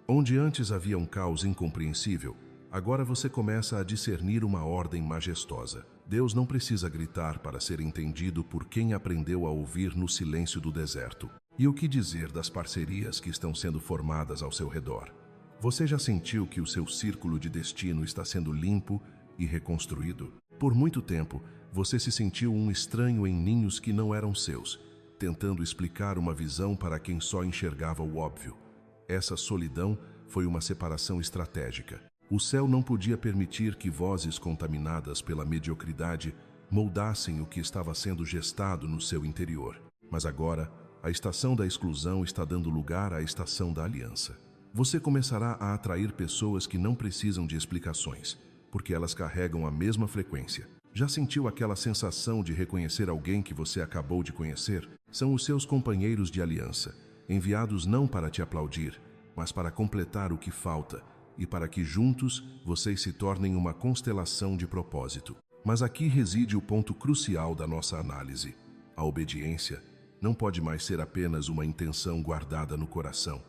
Onde antes havia um caos incompreensível, agora você começa a discernir uma ordem majestosa. Deus não precisa gritar para ser entendido por quem aprendeu a ouvir no silêncio do deserto. E o que dizer das parcerias que estão sendo formadas ao seu redor? Você já sentiu que o seu círculo de destino está sendo limpo e reconstruído? Por muito tempo, você se sentiu um estranho em ninhos que não eram seus, tentando explicar uma visão para quem só enxergava o óbvio. Essa solidão foi uma separação estratégica. O céu não podia permitir que vozes contaminadas pela mediocridade moldassem o que estava sendo gestado no seu interior. Mas agora, a estação da exclusão está dando lugar à estação da aliança. Você começará a atrair pessoas que não precisam de explicações, porque elas carregam a mesma frequência. Já sentiu aquela sensação de reconhecer alguém que você acabou de conhecer? São os seus companheiros de aliança, enviados não para te aplaudir, mas para completar o que falta e para que juntos vocês se tornem uma constelação de propósito. Mas aqui reside o ponto crucial da nossa análise. A obediência não pode mais ser apenas uma intenção guardada no coração.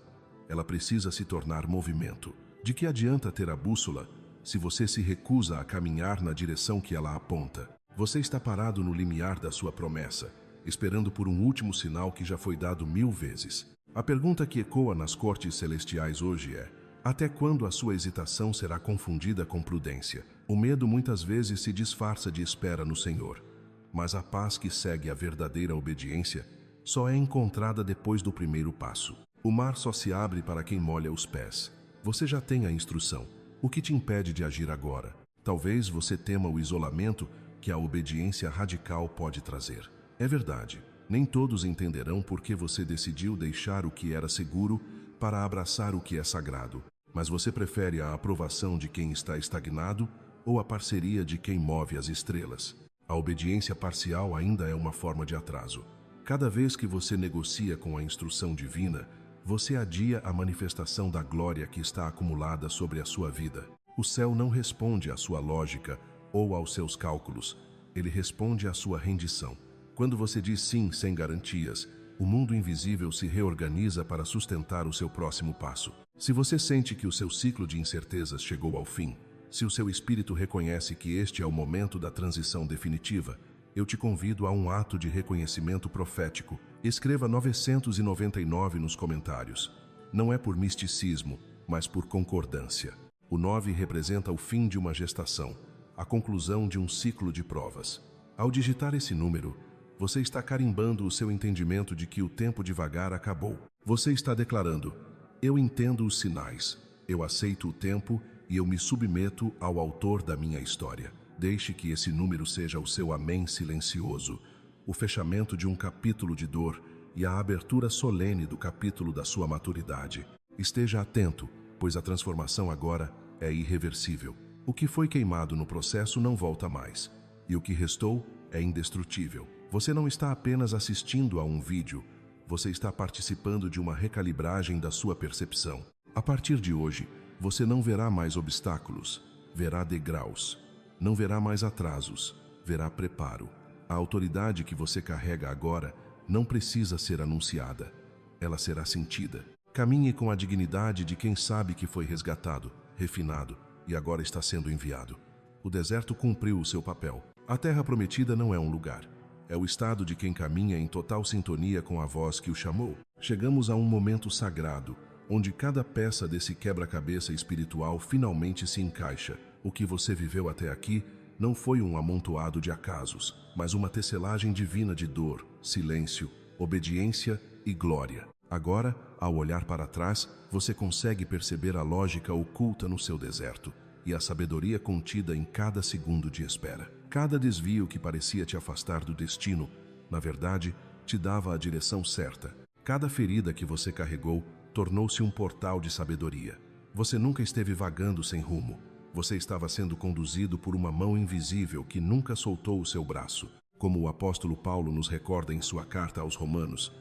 Ela precisa se tornar movimento. De que adianta ter a bússola se você se recusa a caminhar na direção que ela aponta? Você está parado no limiar da sua promessa, esperando por um último sinal que já foi dado 1000 vezes. A pergunta que ecoa nas cortes celestiais hoje é: até quando a sua hesitação será confundida com prudência? O medo muitas vezes se disfarça de espera no Senhor, mas a paz que segue a verdadeira obediência só é encontrada depois do primeiro passo. O mar só se abre para quem molha os pés. Você já tem a instrução. O que te impede de agir agora? Talvez você tema o isolamento que a obediência radical pode trazer. É verdade, Nem todos entenderão por que você decidiu deixar o que era seguro para abraçar o que é sagrado. Mas você prefere a aprovação de quem está estagnado ou a parceria de quem move as estrelas? A obediência parcial ainda é uma forma de atraso. Cada vez que você negocia com a instrução divina, você adia a manifestação da glória que está acumulada sobre a sua vida. O céu não responde à sua lógica ou aos seus cálculos, ele responde à sua rendição. Quando você diz sim sem garantias, o mundo invisível se reorganiza para sustentar o seu próximo passo. Se você sente que o seu ciclo de incertezas chegou ao fim, se o seu espírito reconhece que este é o momento da transição definitiva, eu te convido a um ato de reconhecimento profético. Escreva 999 nos comentários. Não é por misticismo, mas por concordância. O 9 representa o fim de uma gestação, a conclusão de um ciclo de provas. Ao digitar esse número, você está carimbando o seu entendimento de que o tempo devagar acabou. Você está declarando: eu entendo os sinais, eu aceito o tempo e eu me submeto ao autor da minha história. Deixe que esse número seja o seu amém silencioso, o fechamento de um capítulo de dor e a abertura solene do capítulo da sua maturidade. Esteja atento, pois a transformação agora é irreversível. O que foi queimado no processo não volta mais, e o que restou é indestrutível. Você não está apenas assistindo a um vídeo, você está participando de uma recalibragem da sua percepção. A partir de hoje, você não verá mais obstáculos, verá degraus. Não verá mais atrasos, verá preparo. A autoridade que você carrega agora não precisa ser anunciada, ela será sentida. Caminhe com a dignidade de quem sabe que foi resgatado, refinado e agora está sendo enviado. O deserto cumpriu o seu papel. A terra prometida não é um lugar. É o estado de quem caminha em total sintonia com a voz que o chamou. Chegamos a um momento sagrado, onde cada peça desse quebra-cabeça espiritual finalmente se encaixa. O que você viveu até aqui não foi um amontoado de acasos, mas uma tecelagem divina de dor, silêncio, obediência e glória. Agora, ao olhar para trás, você consegue perceber a lógica oculta no seu deserto e a sabedoria contida em cada segundo de espera. Cada desvio que parecia te afastar do destino, na verdade, te dava a direção certa. Cada ferida que você carregou tornou-se um portal de sabedoria. Você nunca esteve vagando sem rumo. Você estava sendo conduzido por uma mão invisível que nunca soltou o seu braço. Como o apóstolo Paulo nos recorda em sua carta aos Romanos,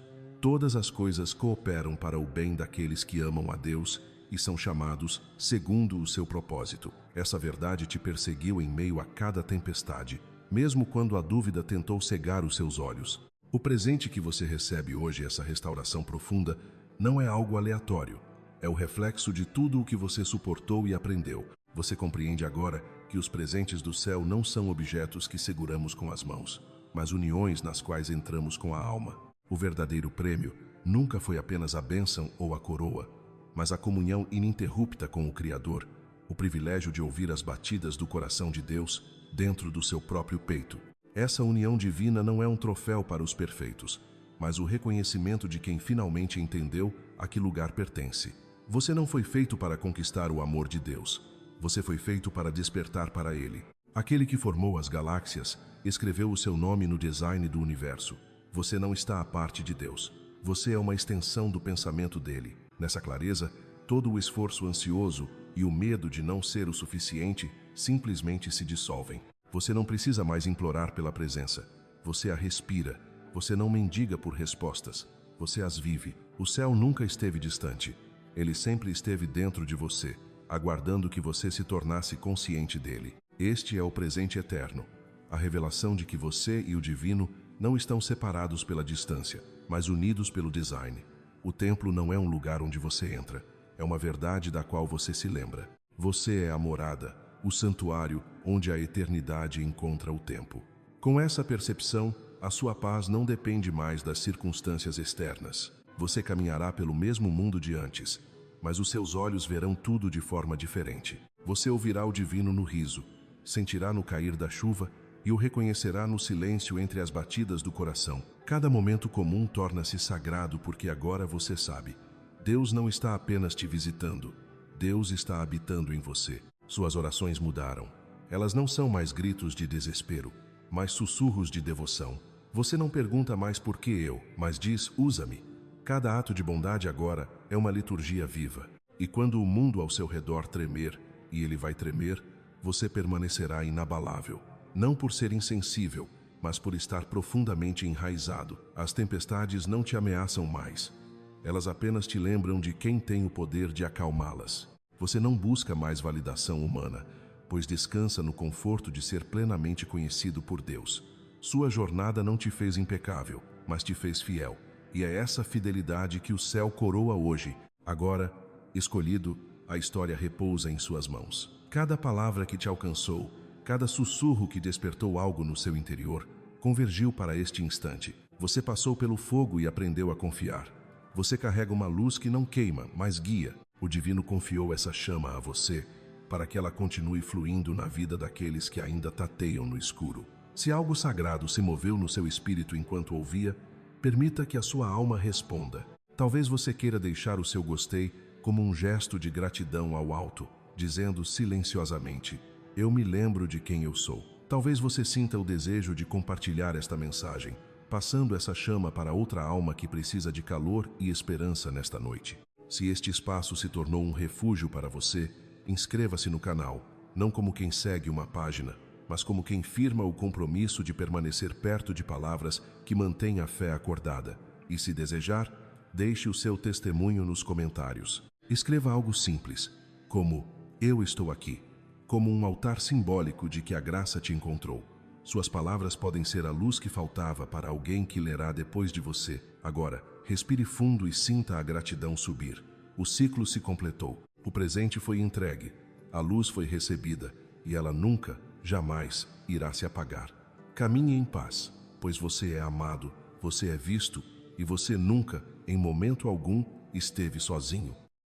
todas as coisas cooperam para o bem daqueles que amam a Deus e são chamados segundo o seu propósito. Essa verdade te perseguiu em meio a cada tempestade, mesmo quando a dúvida tentou cegar os seus olhos. O presente que você recebe hoje, essa restauração profunda, não é algo aleatório. É o reflexo de tudo o que você suportou e aprendeu. Você compreende agora que os presentes do céu não são objetos que seguramos com as mãos, mas uniões nas quais entramos com a alma. O verdadeiro prêmio nunca foi apenas a bênção ou a coroa, mas a comunhão ininterrupta com o Criador, o privilégio de ouvir as batidas do coração de Deus dentro do seu próprio peito. Essa união divina não é um troféu para os perfeitos, mas o reconhecimento de quem finalmente entendeu a que lugar pertence. Você não foi feito para conquistar o amor de Deus. Você foi feito para despertar para Ele. Aquele que formou as galáxias escreveu o seu nome no design do universo. Você não está à parte de Deus. Você é uma extensão do pensamento dele. Nessa clareza, todo o esforço ansioso e o medo de não ser o suficiente simplesmente se dissolvem. Você não precisa mais implorar pela presença. Você a respira. Você não mendiga por respostas. Você as vive. O céu nunca esteve distante. Ele sempre esteve dentro de você, aguardando que você se tornasse consciente dele. Este é o presente eterno, a revelação de que você e o divino não estão separados pela distância, mas unidos pelo design. O templo não é um lugar onde você entra, é uma verdade da qual você se lembra. Você é a morada, o santuário onde a eternidade encontra o tempo. Com essa percepção, a sua paz não depende mais das circunstâncias externas. Você caminhará pelo mesmo mundo de antes, mas os seus olhos verão tudo de forma diferente. Você ouvirá o divino no riso, sentirá no cair da chuva e o reconhecerá no silêncio entre as batidas do coração. Cada momento comum torna-se sagrado porque agora você sabe. Deus não está apenas te visitando, Deus está habitando em você. Suas orações mudaram. Elas não são mais gritos de desespero, mas sussurros de devoção. Você não pergunta mais por que eu, mas diz, usa-me. Cada ato de bondade agora é uma liturgia viva. E quando o mundo ao seu redor tremer, e ele vai tremer, você permanecerá inabalável. Não por ser insensível, mas por estar profundamente enraizado. As tempestades não te ameaçam mais. Elas apenas te lembram de quem tem o poder de acalmá-las. Você não busca mais validação humana, pois descansa no conforto de ser plenamente conhecido por Deus. Sua jornada não te fez impecável, mas te fez fiel. E é essa fidelidade que o céu coroa hoje. Agora, escolhido, a história repousa em suas mãos. Cada palavra que te alcançou, cada sussurro que despertou algo no seu interior, convergiu para este instante. Você passou pelo fogo e aprendeu a confiar. Você carrega uma luz que não queima, mas guia. O Divino confiou essa chama a você, para que ela continue fluindo na vida daqueles que ainda tateiam no escuro. Se algo sagrado se moveu no seu espírito enquanto ouvia, permita que a sua alma responda. Talvez você queira deixar o seu gostei como um gesto de gratidão ao alto, dizendo silenciosamente, eu me lembro de quem eu sou. Talvez você sinta o desejo de compartilhar esta mensagem, passando essa chama para outra alma que precisa de calor e esperança nesta noite. Se este espaço se tornou um refúgio para você, inscreva-se no canal, não como quem segue uma página, mas como quem firma o compromisso de permanecer perto de palavras que mantêm a fé acordada. E se desejar, deixe o seu testemunho nos comentários. Escreva algo simples, como eu estou aqui, como um altar simbólico de que a graça te encontrou. Suas palavras podem ser a luz que faltava para alguém que lerá depois de você. Agora, respire fundo e sinta a gratidão subir. O ciclo se completou. O presente foi entregue. A luz foi recebida. E ela nunca, jamais, irá se apagar. Caminhe em paz, pois você é amado, você é visto e você nunca, em momento algum, esteve sozinho.